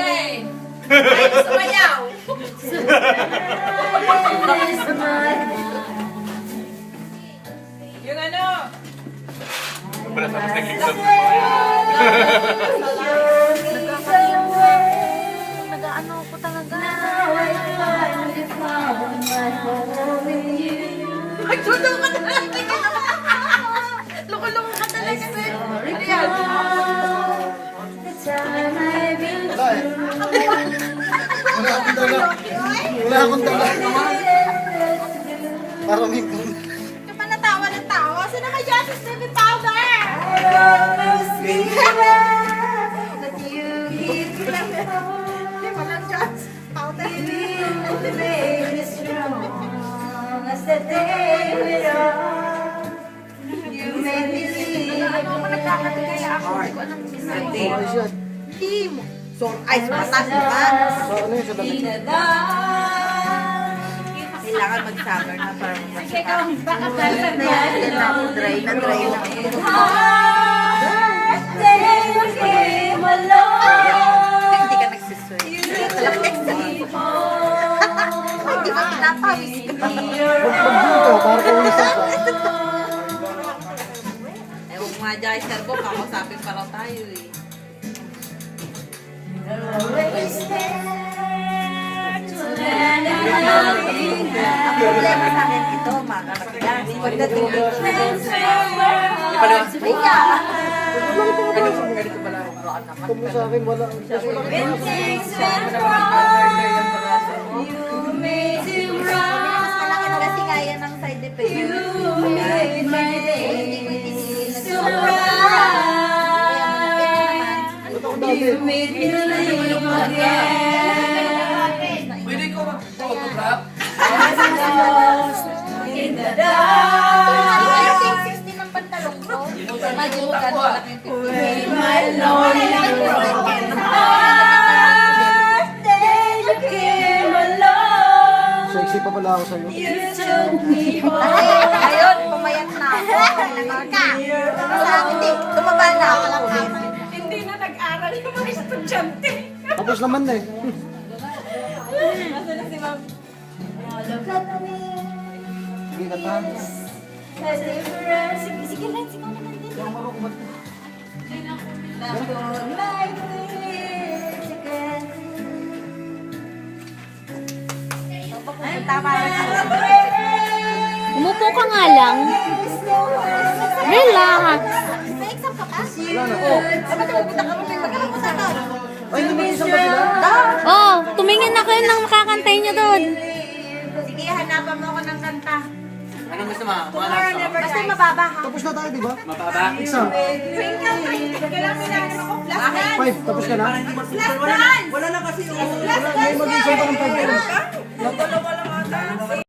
Okay. Ay, sumayaw. Yung ano? Nag-ano ko talaga. Ay, tulong ka na lang. Loko-loko ka talaga. Ayan. Wala akong dala. Parang may Ka pa natawa ng tawa. Saan naman dyan sa baby powder? Hindi mo lang dyan sa powder. ayos yan. Hindi mo. So, ay, matas mo ba? Sa ano yun, sa damit. Kailangan mag-summer na para Sige, ikaw, baka talaga na. dry na dry na. Hindi ka nagsisweat. Hindi ba pinapawis ka? Magdito, para kawisan ka. Eh, huwag nga dyan, sir ko, kakausapin pa raw tayo eh. Ang problema sa akin ito, mga kapatigas. Pagdating dito, Ito mo sa akin, wala. Kasi wala mas malaki na kasi kaya ng side effect. Hindi ko itinigil Pwede ko mag-photograph? Yung 16 ng pantalong ko. Imagine mo gano'n malaki yung 50. sexy pa pala ako sa'yo. Ngayon, pumayat na ako. Nangal ka. Sa akin, hindi. Tumaba na ako. Hindi na nag-aral yung mga estudyante. Tapos naman na eh. Nasaan na si ma'am? Sige ka ta. Sige, sige lang. Sige naman din. Tama na. Umupo ka nga lang. Relax. May exam ka pa? Wala na. Sabi ko, pupunta ka mo. Magkakapunta ka. Ay, hindi mo isang ba sila? Oh, tumingin na kayo ng makakantay niyo doon. Sige, hanapan mo ako ng kanta. Anong gusto mo? Basta mababa ha. Tapos na tayo, di ba? Mababa? Exam. Twinkle, twinkle. Kailangan pinagin ako. Flash dance. 5, tapos ka na? Flash dance. Wala na kasi yung... Flash May dance. mag-exam pa ng 5 minutes. Wala lang ata.